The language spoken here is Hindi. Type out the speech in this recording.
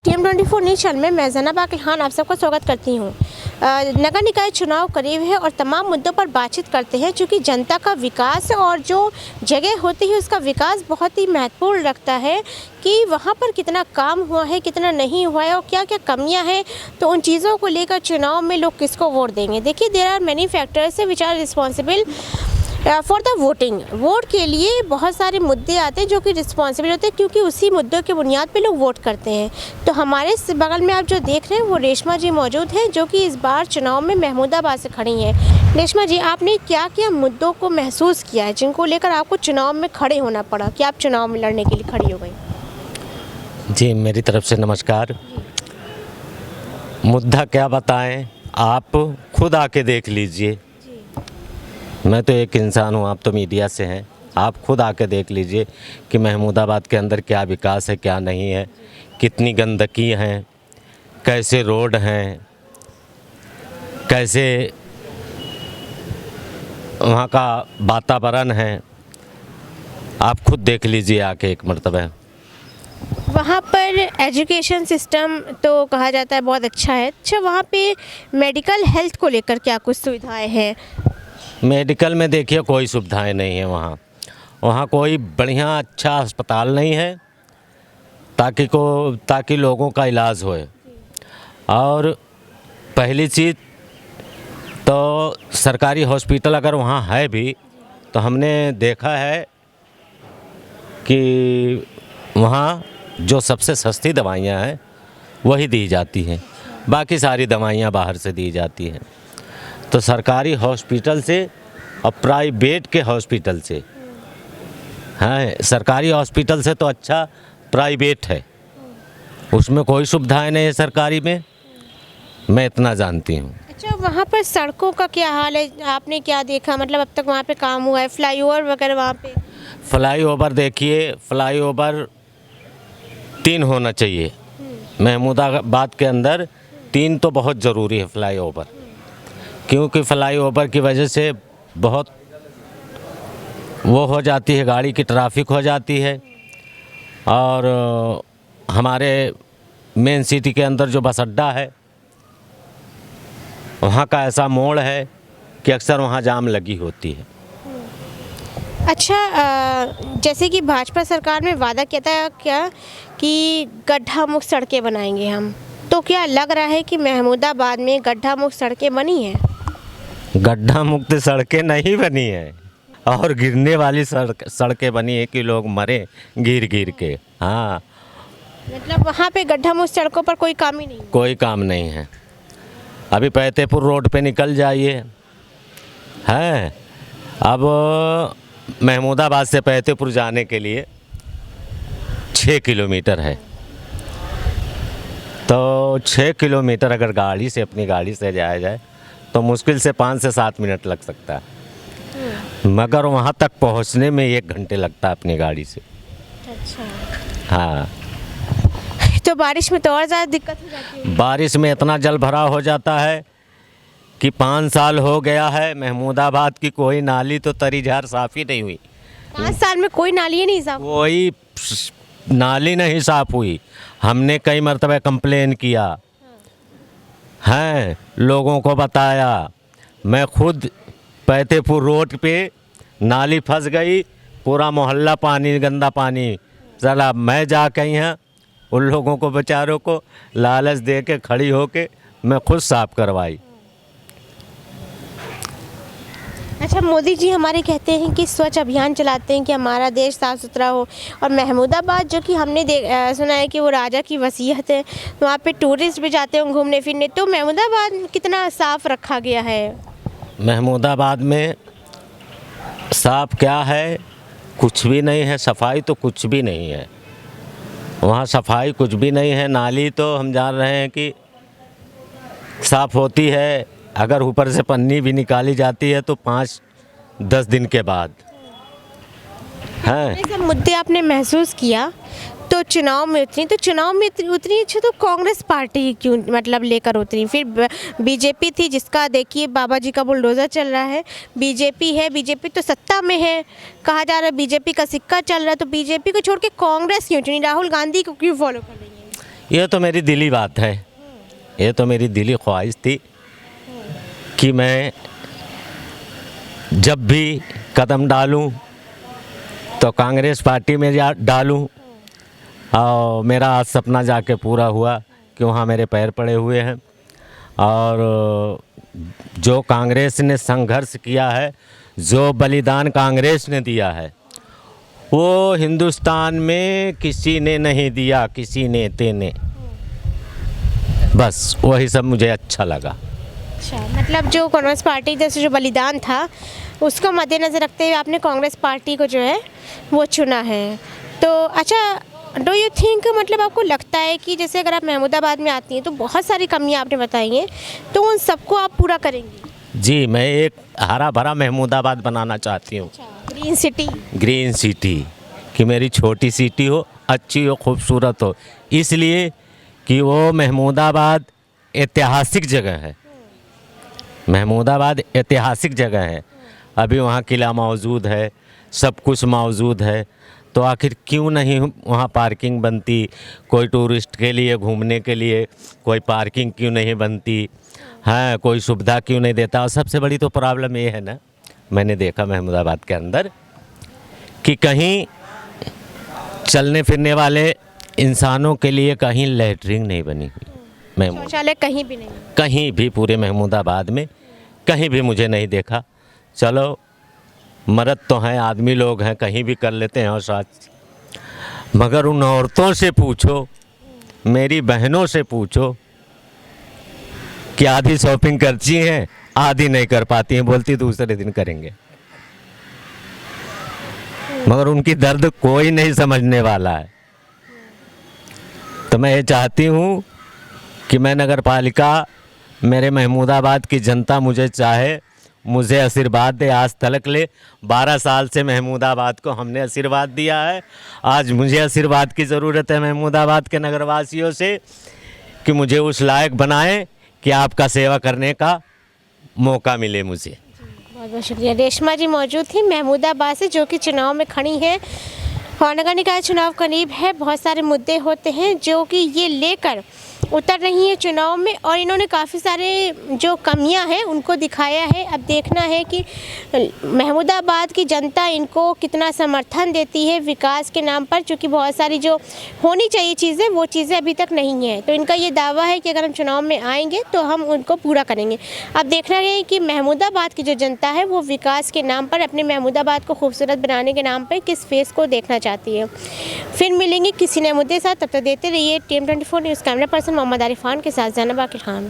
TM24 न्यूज़ चैनल में मैं ज़ैनब आकिल खान आप सबका स्वागत करती हूँ। नगर निकाय चुनाव करीब है और तमाम मुद्दों पर बातचीत करते हैं, क्योंकि जनता का विकास और जो जगह होती है उसका विकास बहुत ही महत्वपूर्ण रखता है कि वहाँ पर कितना काम हुआ है, कितना नहीं हुआ है और क्या क्या कमियाँ हैं। तो उन चीज़ों को लेकर चुनाव में लोग किसको वोट देंगे। देखिए, there are many factors which are responsible for the voting. Vote के लिए बहुत सारे मुद्दे आते हैं जो कि रिस्पॉन्सिबल होते हैं, क्योंकि उसी मुद्दों के बुनियाद पे लोग वोट करते हैं। तो हमारे बगल में आप जो देख रहे हैं वो रेशमा जी मौजूद हैं, जो कि इस बार चुनाव में महमूदाबाद से खड़ी हैं। रेशमा जी, आपने क्या क्या मुद्दों को महसूस किया है जिनको लेकर आपको चुनाव में खड़े होना पड़ा कि आप चुनाव में लड़ने के लिए खड़ी हो गई? जी, मेरी तरफ से नमस्कार। मुद्दा क्या बताएं, आप खुद आके देख लीजिए। मैं तो एक इंसान हूँ, आप तो मीडिया से हैं। आप खुद आके देख लीजिए कि महमूदाबाद के अंदर क्या विकास है, क्या नहीं है, कितनी गंदगी है, कैसे रोड हैं, कैसे वहाँ का वातावरण है। आप खुद देख लीजिए आके एक मर्तबा। वहाँ पर एजुकेशन सिस्टम तो कहा जाता है बहुत अच्छा है। अच्छा, वहाँ पे मेडिकल हेल्थ को लेकर क्या कुछ सुविधाएं हैं? मेडिकल में देखिए कोई सुविधाएं नहीं है वहाँ कोई बढ़िया अच्छा अस्पताल नहीं है ताकि लोगों का इलाज होए। और पहली चीज़ तो सरकारी हॉस्पिटल अगर वहाँ है भी तो हमने देखा है कि वहाँ जो सबसे सस्ती दवाइयाँ हैं वही दी जाती हैं, बाकी सारी दवाइयाँ बाहर से दी जाती हैं। तो सरकारी हॉस्पिटल से और प्राइवेट के हॉस्पिटल से, हाँ, सरकारी हॉस्पिटल से तो अच्छा प्राइवेट है, उसमें कोई सुविधाएं नहीं है सरकारी में, मैं इतना जानती हूँ। अच्छा, वहाँ पर सड़कों का क्या हाल है? आपने क्या देखा, मतलब अब तक वहाँ पे काम हुआ है? फ्लाईओवर वगैरह वहाँ पे? फ्लाईओवर देखिए, फ्लाईओवर 3 होना चाहिए। महमूदाबाद के अंदर 3 तो बहुत ज़रूरी है फ्लाईओवर, क्योंकि फ्लाईओवर की वजह से बहुत वो हो जाती है, गाड़ी की ट्रैफिक हो जाती है। और हमारे मेन सिटी के अंदर जो बस अड्डा है वहाँ का ऐसा मोड़ है कि अक्सर वहाँ जाम लगी होती है। अच्छा, जैसे कि भाजपा सरकार में वादा किया था क्या कि गड्ढा मुक्त सड़कें बनाएंगे हम, तो क्या लग रहा है कि महमूदाबाद में गड्ढा मुक्त सड़कें बनी हैं? गड्ढा मुक्त सड़कें नहीं बनी है और गिरने वाली सड़कें बनी है कि लोग मरे गिर गिर के। हाँ, मतलब वहाँ पे गड्ढा मुक्त सड़कों पर कोई काम ही नहीं? कोई काम नहीं है। अभी फतेहपुर रोड पे निकल जाइए, हैं, अब महमूदाबाद से फतेहपुर जाने के लिए 6 किलोमीटर है। तो 6 किलोमीटर अगर गाड़ी से, अपनी गाड़ी से जाया जाए तो मुश्किल से 5 से 7 मिनट लग सकता है, मगर वहाँ तक पहुँचने में 1 घंटे लगता है अपनी गाड़ी से। अच्छा, हाँ, तो बारिश में तो और ज़्यादा दिक्कत हो जाती है? बारिश में इतना जल भराव हो जाता है कि 5 साल हो गया है महमूदाबाद की कोई नाली तो तरी झार साफ़ ही नहीं हुई। 5 साल में कोई नाली नहीं साफ? कोई नाली नहीं साफ़ हुई। हमने कई मरतबा कंप्लेन किया हैं, लोगों को बताया। मैं खुद फतेहपुर रोड पे नाली फंस गई, पूरा मोहल्ला पानी, गंदा पानी। चला मैं जाके यहाँ उन लोगों को, बेचारों को लालच दे के खड़ी होके मैं खुद साफ करवाई। अच्छा, मोदी जी हमारे कहते हैं कि स्वच्छ अभियान चलाते हैं कि हमारा देश साफ़ सुथरा हो, और महमूदाबाद जो कि हमने सुना है कि वो राजा की वसीयत है, वहाँ पे टूरिस्ट भी जाते हैं घूमने फिरने। तो महमूदाबाद कितना साफ़ रखा गया है? महमूदाबाद में साफ क्या है, कुछ भी नहीं है। सफाई तो कुछ भी नहीं है वहाँ, सफाई कुछ भी नहीं है। नाली तो हम जान रहे हैं कि साफ़ होती है, अगर ऊपर से पन्नी भी निकाली जाती है तो 5-10 दिन के बाद। हैं, सब मुद्दे आपने महसूस किया तो चुनाव में उतरी, तो चुनाव में उतरी अच्छा, तो कांग्रेस पार्टी क्यों मतलब लेकर उतरी? फिर बीजेपी थी जिसका देखिए बाबा जी का बुलडोज़र चल रहा है, बीजेपी है, बीजेपी तो सत्ता में है, कहा जा रहा है बीजेपी का सिक्का चल रहा है, तो बीजेपी को छोड़ के कांग्रेस क्यों चुनी? राहुल गांधी को क्यों फॉलो कर रही है? ये तो मेरी दिली बात है, ये तो मेरी दिली ख्वाहिश थी कि मैं जब भी कदम डालूं तो कांग्रेस पार्टी में डालूं। और मेरा आज सपना जाके पूरा हुआ कि वहाँ मेरे पैर पड़े हुए हैं। और जो कांग्रेस ने संघर्ष किया है, जो बलिदान कांग्रेस ने दिया है, वो हिंदुस्तान में किसी ने नहीं दिया, किसी नेता ने। बस वही सब मुझे अच्छा लगा। अच्छा, मतलब जो कांग्रेस पार्टी जैसे जो बलिदान था उसको मद्देनज़र रखते हुए आपने कांग्रेस पार्टी को जो है वो चुना है। तो अच्छा, डू यू थिंक, मतलब आपको लगता है कि जैसे अगर आप महमूदाबाद में आती हैं तो बहुत सारी कमियां आपने बताई हैं, तो उन सबको आप पूरा करेंगी? जी, मैं एक हरा भरा महमूदाबाद बनाना चाहती हूँ। Green city. ग्रीन सिटी, कि मेरी छोटी सिटी हो, अच्छी हो, खूबसूरत हो, इसलिए कि वो महमूदाबाद ऐतिहासिक जगह है। महमूदाबाद ऐतिहासिक जगह है, अभी वहाँ किला मौजूद है, सब कुछ मौजूद है। तो आखिर क्यों नहीं वहाँ पार्किंग बनती? कोई टूरिस्ट के लिए, घूमने के लिए कोई पार्किंग क्यों नहीं बनती? हाँ, कोई सुविधा क्यों नहीं देता? और सबसे बड़ी तो प्रॉब्लम ये है ना, मैंने देखा महमूदाबाद के अंदर कि कहीं चलने फिरने वाले इंसानों के लिए कहीं लैट्रिन नहीं बनी हुई। शौचालय कहीं भी नहीं? कहीं भी, पूरे महमूदाबाद में कहीं भी मुझे नहीं देखा। चलो, मर्द तो हैं, आदमी लोग हैं, कहीं भी कर लेते हैं और साथ, मगर उन औरतों से पूछो, मेरी बहनों से पूछो कि आधी शॉपिंग करती हैं, आधी नहीं कर पाती हैं, बोलती दूसरे दिन करेंगे। मगर उनकी दर्द कोई नहीं समझने वाला है। तो मैं ये चाहती हूँ कि मैं नगर पालिका, मेरे महमूदाबाद की जनता मुझे चाहे, मुझे आशीर्वाद दे। आज तलक ले 12 साल से महमूदाबाद को हमने आशीर्वाद दिया है। आज मुझे आशीर्वाद की ज़रूरत है महमूदाबाद के नगरवासियों से कि मुझे उस लायक बनाएं कि आपका सेवा करने का मौका मिले मुझे। बहुत बहुत शुक्रिया। रेशमा जी मौजूद थी महमूदाबाद से, जो कि चुनाव में खड़ी हैं और नगर निकाय चुनाव करीब है। बहुत सारे मुद्दे होते हैं जो कि ये लेकर उतर रही है चुनाव में, और इन्होंने काफ़ी सारे जो कमियां हैं उनको दिखाया है। अब देखना है कि महमूदाबाद की जनता इनको कितना समर्थन देती है विकास के नाम पर, क्योंकि बहुत सारी जो होनी चाहिए चीज़ें वो चीज़ें अभी तक नहीं हैं। तो इनका ये दावा है कि अगर हम चुनाव में आएंगे तो हम उनको पूरा करेंगे। अब देखना है कि महमूदाबाद की जो जनता है वो विकास के नाम पर, अपने महमूदाबाद को खूबसूरत बनाने के नाम पर किस फेस को देखना चाहती है। फिर मिलेंगे किसी नए मुद्दे साथ, तब तक देते रहिए TM24 news. Camera person Mohammad Arif Khan के साथ ज़ैनब आकिर खान।